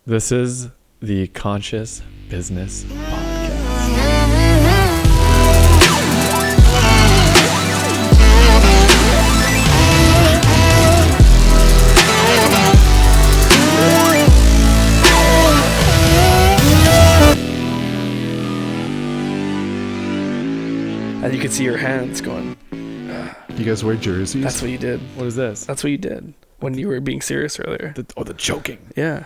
This is the Conscious Business Podcast. And you could see your hands going. You guys wear jerseys? That's what you did. What is this? That's what you did when you were being serious earlier. The choking. Yeah.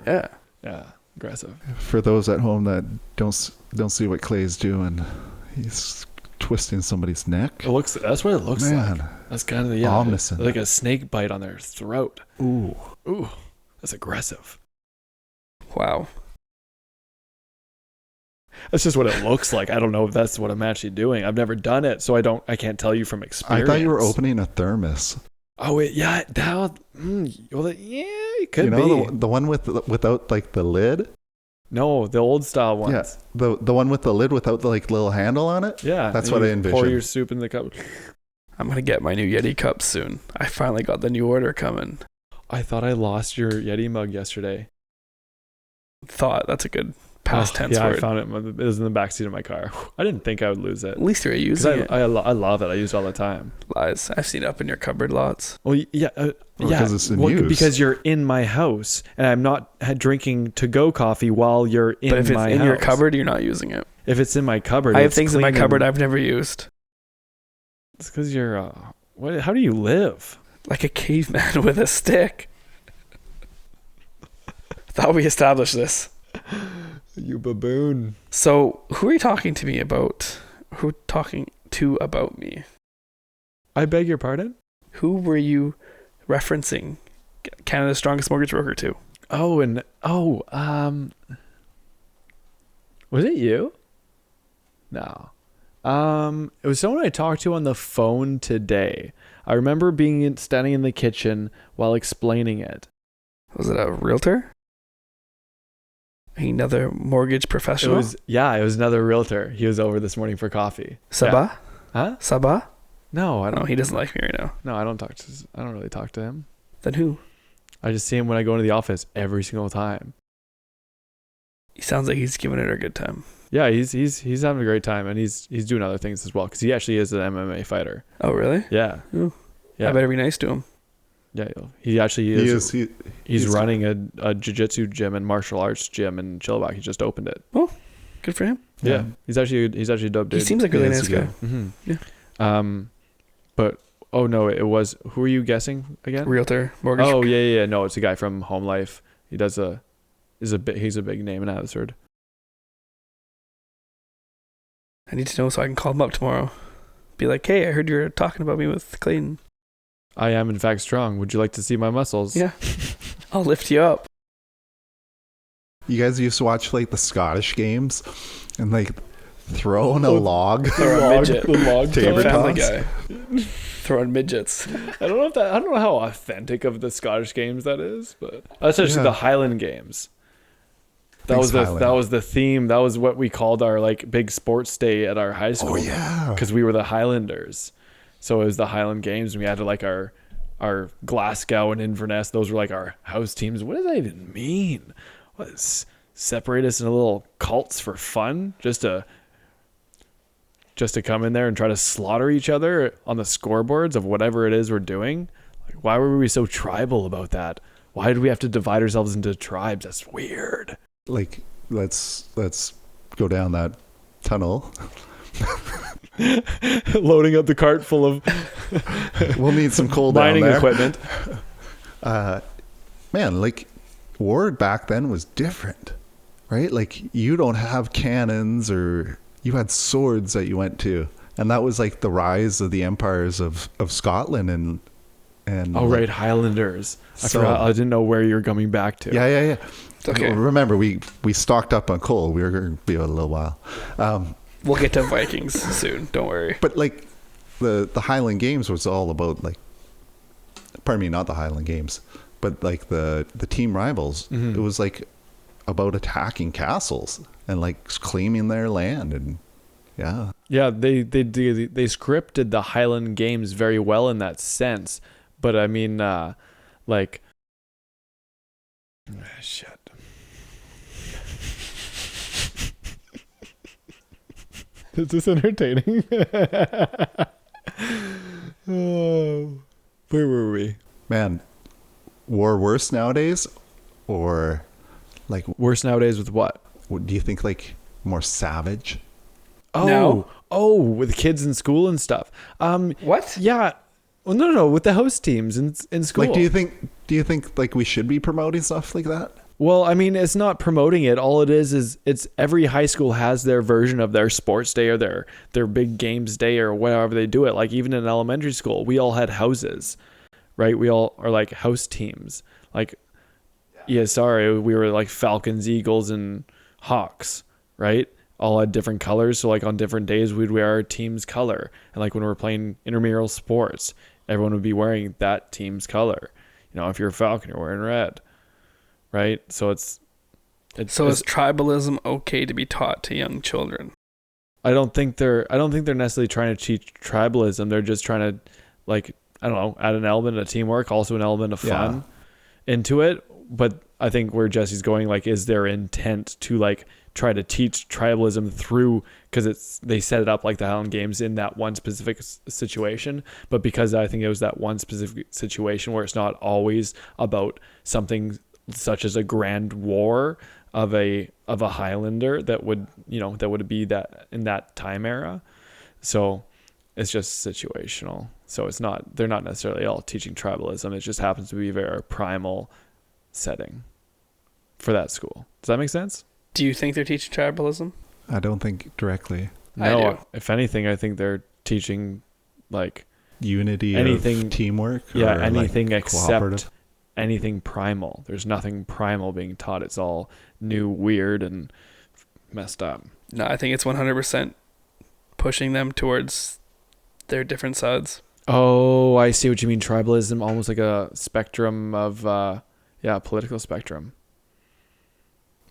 Yeah. Yeah, aggressive. For those at home that don't see what Clay's doing, he's twisting somebody's neck. That's what it looks Man, like. That's kind of ominous. like a snake bite on their throat. Ooh. That's aggressive. Wow. That's just what it looks like. I don't know if that's what I'm actually doing. I've never done it, so I can't tell you from I experience. thought you were opening a thermos. Oh wait, yeah, yeah, it could You know, be. the one without like the lid? No, the old style ones. Yeah, the one with the lid without the like little handle on it? Yeah, That's and what I you envisioned. Pour your soup in the cup. I'm going to get my new Yeti cups soon. I finally got the new order coming. I thought I lost your Yeti mug yesterday. That's a good past tense yeah, word. I found it. It was in the backseat of my car. I didn't think I would lose it. At least you're using it. I love it. I use it all the time. Lies. I've seen it up in your cupboard lots. Well, yeah, because it's in use. Because you're in my house, and I'm not drinking to-go coffee while you're in my house. But if it's in your cupboard, you're not using it. If it's in my cupboard, I have things in my cupboard I've never used. It's because you're. How do you live? Like a caveman with a stick. Thought we established this. You baboon. So, who are you talking to me about? Who talking to about me? I beg your pardon? Who were you referencing Canada's strongest mortgage broker to? Was it you? No. It was someone I talked to on the phone today. I remember standing in the kitchen while explaining it. Was it a realtor? Another mortgage professional? It was another realtor. He was over this morning for coffee. Sabah? Yeah. Huh? Sabah? No, I don't. No, he doesn't like me right now. No, I don't really talk to him. Then who? I just see him when I go into the office every single time. He sounds like he's giving it a good time. Yeah, he's having a great time, and he's doing other things as well because he actually is an MMA fighter. Oh, really? Yeah. Ooh. Yeah. I better be nice to him. Yeah, he actually is. He's running a jiu-jitsu gym and martial arts gym in Chilliwack. He just opened it. Oh, good for him. Yeah. He's actually a dope dude. He seems like a really nice guy. Mm-hmm. Yeah. But no, it was. Who are you guessing again? Realtor, mortgage. Oh yeah. No, it's a guy from Home Life. He's a big name in Abbotsford. I need to know so I can call him up tomorrow. Be like, hey, I heard you were talking about me with Clayton. I am in fact strong. Would you like to see my muscles? Yeah. I'll lift you up. You guys used to watch like the Scottish games and like throwing a log. Throw a midget. The log Tabor Family toss. guy. Throwing midgets. I don't know how authentic of the Scottish games that is, but that's actually the Highland games. That was the theme. That was what we called our like big sports day at our high school. Oh yeah. Because we were the Highlanders. So it was the Highland Games, and we had to like our Glasgow and Inverness. Those were like our house teams. What does that even mean? Separate us into little cults for fun, just to come in there and try to slaughter each other on the scoreboards of whatever it is we're doing? Like, why were we so tribal about that? Why did we have to divide ourselves into tribes? That's weird. Like let's go down that tunnel. Loading up the cart full of We'll need some coal mining down there. equipment. Man, like war back then was different, right? Like you don't have cannons, or you had swords that you went to, and that was like the rise of the empires of Scotland and Right, Highlanders. I forgot. I didn't know where you were coming back to. Yeah. Okay. Remember, we stocked up on coal. We were going to be a little while. We'll get to Vikings soon. Don't worry. But like the Highland Games was all about like, pardon me, not the Highland Games, but like the team rivals. Mm-hmm. It was like about attacking castles and like claiming their land, and yeah. They scripted the Highland Games very well in that sense. But I mean, shit. Is this entertaining? Oh, where were we? Man, war worse nowadays, or like, Worse nowadays with what? do you think like more savage? Oh, No. oh, with kids in school and stuff. What? Yeah. Well, no, with the host teams in school. Like, do you think like we should be promoting stuff like that? Well, I mean, it's not promoting it. All it is it's every high school has their version of their sports day or their big games day or whatever they do it. Like even in elementary school, we all had houses, right? We all are like house teams. Like, yeah, sorry, we were like Falcons, Eagles, and Hawks, right? All had different colors. So like on different days, we'd wear our team's color. And like when we were playing intramural sports, everyone would be wearing that team's color. You know, if you're a Falcon, you're wearing red. Right, so it's So is tribalism okay to be taught to young children? I don't think they're necessarily trying to teach tribalism. They're just trying to, like, I don't know, add an element of teamwork, also an element of fun into it. But I think where Jesse's going, like, is their intent to like try to teach tribalism through, because they set it up like the Highland Games in that one specific situation. But because I think it was that one specific situation where it's not always about something such as a grand war of a Highlander that would be that in that time era. So it's just situational. So they're not necessarily all teaching tribalism. It just happens to be a very primal setting for that school. Does that make sense? Do you think they're teaching tribalism? I don't think directly. I No, do. if anything, I think they're teaching like Unity, anything, of teamwork. yeah, or, anything like, except cooperative? anything primal. There's nothing primal being taught. It's all new, weird, and messed up. No, I think it's 100% pushing them towards their different sides. Oh, I see what you mean. Tribalism, almost like a spectrum of, political spectrum.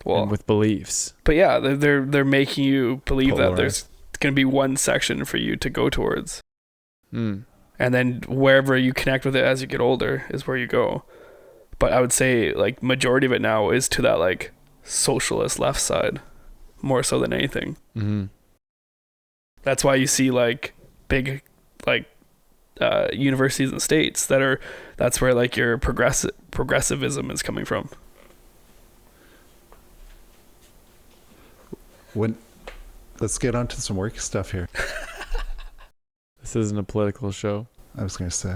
Well, And with beliefs. but yeah, they're making you believe that Polarized. there's going to be one section for you to go towards, Mm. and then wherever you connect with it as you get older is where you go. But I would say like majority of it now is to that like socialist left side, more so than anything. Mm-hmm. That's why you see like big like universities in the States that's where like your progressivism is coming from. Let's get on to some work stuff here. This isn't a political show. I was going to say,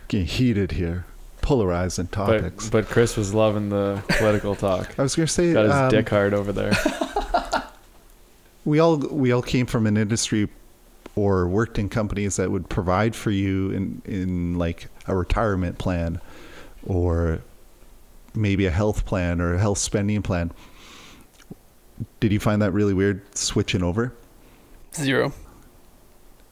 getting heated here, polarizing topics. But Chris was loving the political talk. I was going to say, Got his dick hard over there. we all came from an industry or worked in companies that would provide for you in like a retirement plan or maybe a health plan or a health spending plan. Did you find that really weird switching over? 0.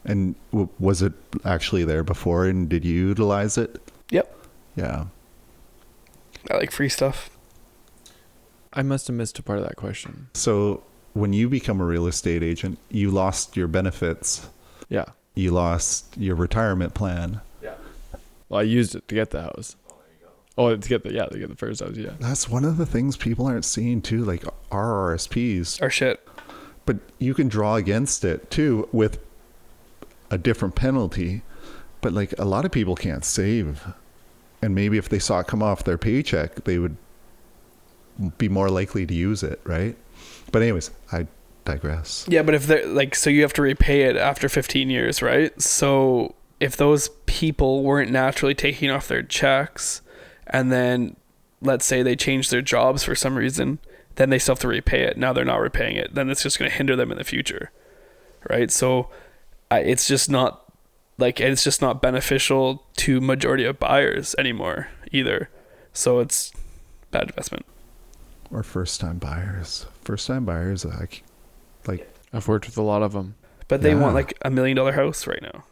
And was it actually there before, and did you utilize it? Yep. Yeah. I like free stuff. I must have missed a part of that question. So when you become a real estate agent, you lost your benefits. Yeah. You lost your retirement plan. Yeah. Well, I used it to get the house. Oh, to get the first house, yeah. That's one of the things people aren't seeing too, like RRSPs. Or shit. But you can draw against it too with a different penalty. But like a lot of people can't save. And maybe if they saw it come off their paycheck, they would be more likely to use it, right? But anyways, I digress. Yeah, but if they're like, so you have to repay it after 15 years, right? So if those people weren't naturally taking off their checks, and then let's say they change their jobs for some reason, then they still have to repay it. Now they're not repaying it. Then it's just going to hinder them in the future, right? So it's just not beneficial to majority of buyers anymore either. So it's bad investment. Or first-time buyers. First-time buyers, like I've worked with a lot of them. But they Yeah. want like $1 million house right now.